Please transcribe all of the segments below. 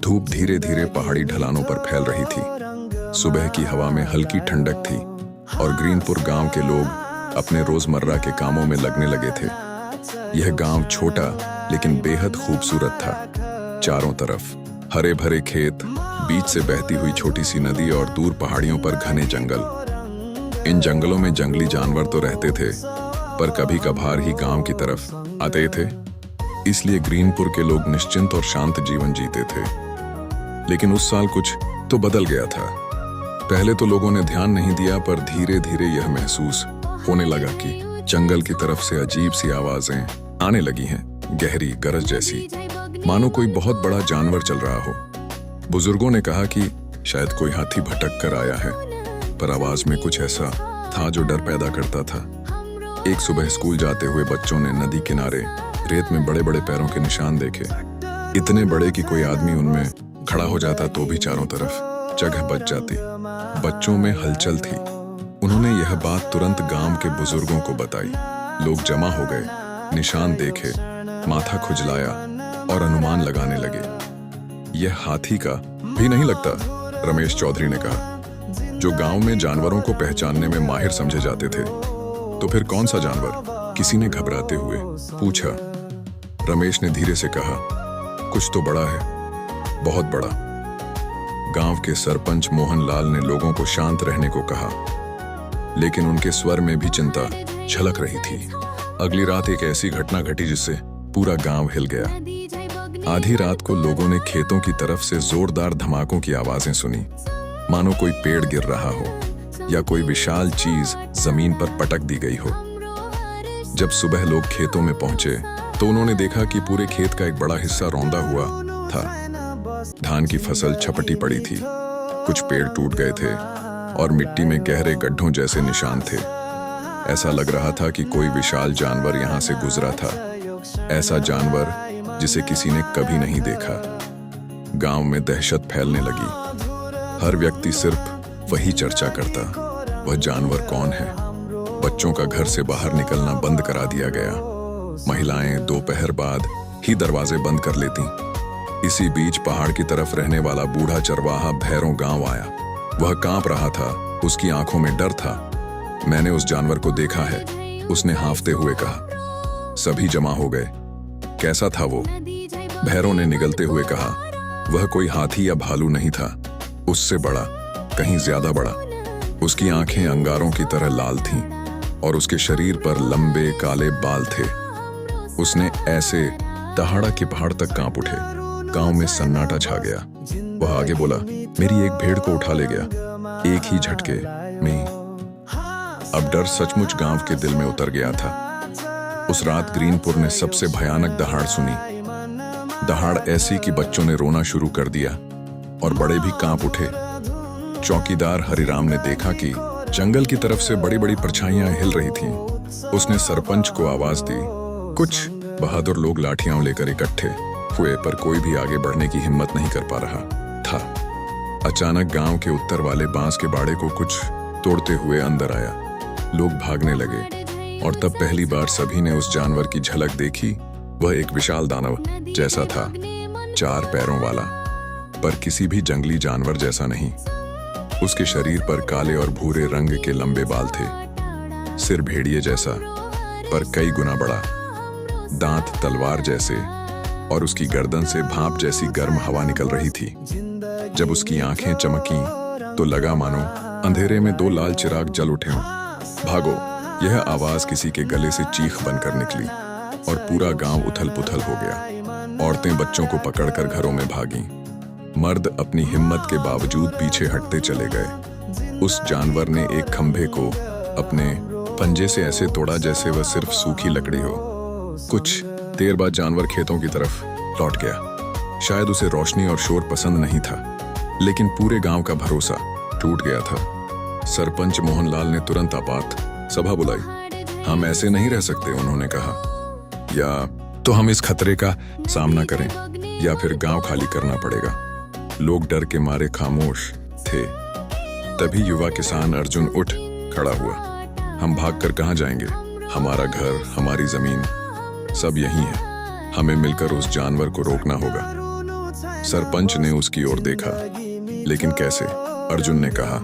धूप धीरे धीरे पहाड़ी ढलानों पर फैल रही थी। सुबह की हवा में हल्की ठंडक थी और ग्रीनपुर गांव के लोग अपने रोजमर्रा के कामों में लगने लगे थे। यह गांव छोटा लेकिन बेहद खूबसूरत था। चारों तरफ हरे भरे खेत, बीच से बहती हुई छोटी सी नदी और दूर पहाड़ियों पर घने जंगल। इन जंगलों में जंगली जानवर तो रहते थे, पर कभी कभार ही गांव की तरफ आते थे। इसलिए ग्रीनपुर के लोग निश्चिंत और शांत जीवन जीते थे। लेकिन उस साल कुछ तो बदल गया था। पहले तो लोगों ने ध्यान नहीं दिया, पर धीरे धीरे यह महसूस होने लगा कि जंगल की तरफ से अजीब सी आवाजें आने लगी हैं, गहरी गरज जैसी, मानो कोई बहुत बड़ा जानवर चल रहा हो। बुजुर्गों ने कहा कि शायद कोई हाथी भटक कर आया है, पर आवाज में कुछ ऐसा था जो डर पैदा करता था। एक सुबह स्कूल जाते हुए बच्चों ने नदी किनारे रेत में बड़े बड़े पैरों के निशान देखे, इतने बड़े कि कोई आदमी उनमें खड़ा हो जाता तो भी चारों तरफ जगह बच जाती। बच्चों में हलचल थी। उन्होंने यह बात तुरंत गांव के बुजुर्गों को बताई। लोग जमा हो गए, निशान देखे, माथा खुजलाया और अनुमान लगाने लगे। यह हाथी का भी नहीं लगता, रमेश चौधरी ने कहा, जो गांव में जानवरों को पहचानने में माहिर समझे जाते थे। तो फिर कौन सा जानवर? किसी ने घबराते हुए पूछा। रमेश ने धीरे से कहा, कुछ तो बड़ा है, बहुत बड़ा। गांव के सरपंच मोहन लाल ने लोगों को शांत रहने को कहा, लेकिन उनके स्वर में भी चिंता झलक रही थी। अगली रात एक ऐसी घटना घटी जिससे पूरा गांव हिल गया। आधी रात को लोगों ने खेतों की तरफ से जोरदार धमाकों की आवाजें सुनी, मानो कोई पेड़ गिर रहा हो या कोई विशाल चीज जमीन पर पटक दी गई हो। जब सुबह लोग खेतों में पहुंचे तो उन्होंने देखा कि पूरे खेत का एक बड़ा हिस्सा रौंदा हुआ था। धान की फसल छपटी पड़ी थी, कुछ पेड़ टूट गए थे और मिट्टी में गहरे गड्ढों जैसे निशान थे। ऐसा लग रहा था कि कोई विशाल जानवर यहां से गुजरा था, ऐसा जानवर जिसे किसी ने कभी नहीं देखा। गांव में दहशत फैलने लगी। हर व्यक्ति सिर्फ वही चर्चा करता, वह जानवर कौन है। बच्चों का घर से बाहर निकलना बंद करा दिया गया। महिलाएं दोपहर बाद ही दरवाजे बंद कर लेती। इसी बीच पहाड़ की तरफ रहने वाला बूढ़ा चरवाहा भैरों गांव आया। वह कांप रहा था, उसकी आंखों में डर था। मैंने उस जानवर को देखा है, उसने हांफते हुए कहा। सभी जमा हो गए। कैसा था वो? भैरों ने निगलते हुए कहा। वह कोई हाथी या भालू नहीं था, उससे बड़ा, कहीं ज्यादा बड़ा। उसकी आंखें अंगारों की तरह लाल थीं और उसके शरीर पर लंबे काले बाल थे। उसने ऐसे दहाड़ा कि पहाड़ तक कांप उठे। गांव में सन्नाटा छा गया। वह आगे बोला, मेरी एक भेड़ को उठा ले गया, एक ही झटके में। अब डर सचमुच गांव के दिल में उतर गया था। उस रात ग्रीनपुर ने सबसे भयानक दहाड़ सुनी। दहाड़ ऐसी कि बच्चों ने रोना शुरू कर दिया और बड़े भी कांप उठे। चौकीदार हरिराम ने देखा कि जंगल की तरफ से बड़ी बड़ी परछाइयां हिल रही थीं। उसने सरपंच को आवाज दी। कुछ बहादुर लोग लाठियां लेकर इकट्ठे हुए, पर कोई भी आगे बढ़ने की हिम्मत नहीं कर पा रहा था। अचानक गांव के उत्तर वाले बांस के बाड़े को कुछ तोड़ते हुए अंदर आया। लोग भागने लगे और तब पहली बार सभी ने उस जानवर की झलक देखी। वह एक विशाल दानव जैसा था, 4 पैरों वाला, पर किसी भी जंगली जानवर जैसा नहीं। उसके शरीर पर काले और भूरे रंग के लंबे बाल थे, सिर भेड़िए जैसा पर कई गुना बड़ा, दांत तलवार जैसे, और उसकी गर्दन से भाप जैसी गर्म हवा निकल रही थी। जब उसकी आंखें चमकी तो लगा मानो अंधेरे में 2 लाल चिराग जल उठे हों। भागो! यह आवाज किसी के गले से चीख बनकर निकली और पूरा गांव उथल पुथल हो गया। औरतें बच्चों को पकड़कर घरों में भागीं। मर्द अपनी हिम्मत के बावजूद पीछे हटते चले गए। उस जानवर ने एक खंभे को अपने पंजे से ऐसे तोड़ा जैसे वह सिर्फ सूखी लकड़ी हो। कुछ देर बाद जानवर खेतों की तरफ लौट गया। शायद उसे रोशनी और शोर पसंद नहीं था, लेकिन पूरे गांव का भरोसा टूट गया था। सरपंच मोहनलाल ने तुरंत आपात सभा बुलाई। हम ऐसे नहीं रह सकते, उन्होंने कहा। या तो हम इस खतरे का सामना करें या फिर गांव खाली करना पड़ेगा। लोग डर के मारे खामोश थे। तभी युवा किसान अर्जुन उठ खड़ा हुआ। हम भागकर कहां जाएंगे? हमारा घर, हमारी जमीन, सब यही है। हमें मिलकर उस जानवर को रोकना होगा। सरपंच ने उसकी ओर देखा, लेकिन कैसे? अर्जुन ने कहा,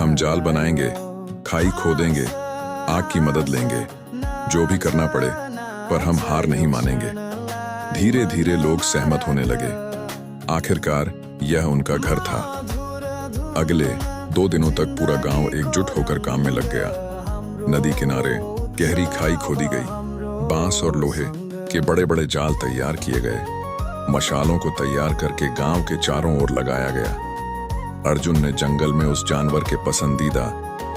हम जाल बनाएंगे, खाई खोदेंगे, आग की मदद लेंगे, जो भी करना पड़े, पर हम हार नहीं मानेंगे। धीरे धीरे लोग सहमत होने लगे। आखिरकार यह उनका घर था। अगले 2 दिनों तक पूरा गांव एकजुट होकर काम में लग गया। नदी किनारे गहरी खाई खोदी गई, बांस और लोहे के बड़े बड़े जाल तैयार किए गए, मशालों को तैयार करके गांव के चारों ओर लगाया गया। अर्जुन ने जंगल में उस जानवर के पसंदीदा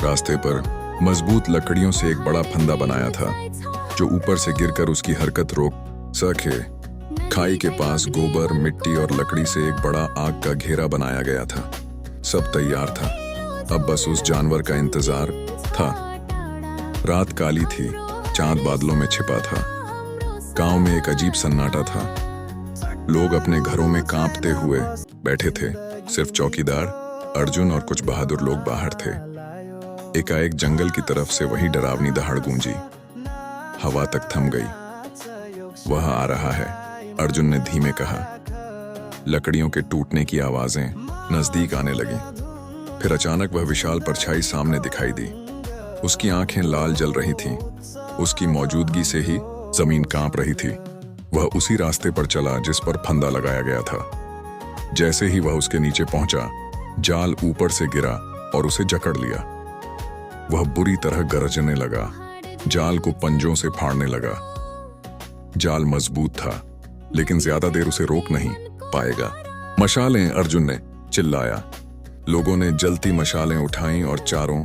रास्ते पर मजबूत लकड़ियों से एक बड़ा फंदा बनाया था, जो ऊपर से गिरकर उसकी हरकत रोक सके। खाई के पास गोबर, मिट्टी और लकड़ी से एक बड़ा आग का घेरा बनाया गया था। सब तैयार था, अब बस उस जानवर का इंतजार था। रात काली थी, चांद बादलों में छिपा था। गांव में एक अजीब सन्नाटा था। लोग अपने घरों में कांपते हुए बैठे थे। सिर्फ चौकीदार, अर्जुन और कुछ बहादुर लोग बाहर थे। एकाएक जंगल की तरफ से वही डरावनी दहाड़ गूंजी। हवा तक थम गई। वह आ रहा है, अर्जुन ने धीमे कहा। लकड़ियों के टूटने की आवाजें नजदीक आने लगी। फिर अचानक वह विशाल परछाई सामने दिखाई दी। उसकी आंखें लाल जल रही थीं। उसकी मौजूदगी से ही जमीन कांप रही थी। वह उसी रास्ते पर चला जिस पर फंदा लगाया गया था। जैसे ही वह उसके नीचे पहुंचा, जाल ऊपर से गिरा और उसे जकड़ लिया। वह बुरी तरह गरजने लगा, जाल को पंजों से फाड़ने लगा। जाल मजबूत था, लेकिन ज्यादा देर उसे रोक नहीं पाएगा। मशालें, अर्जुन ने चिल्लाया। लोगों ने जलती मशालें उठाईं और चारों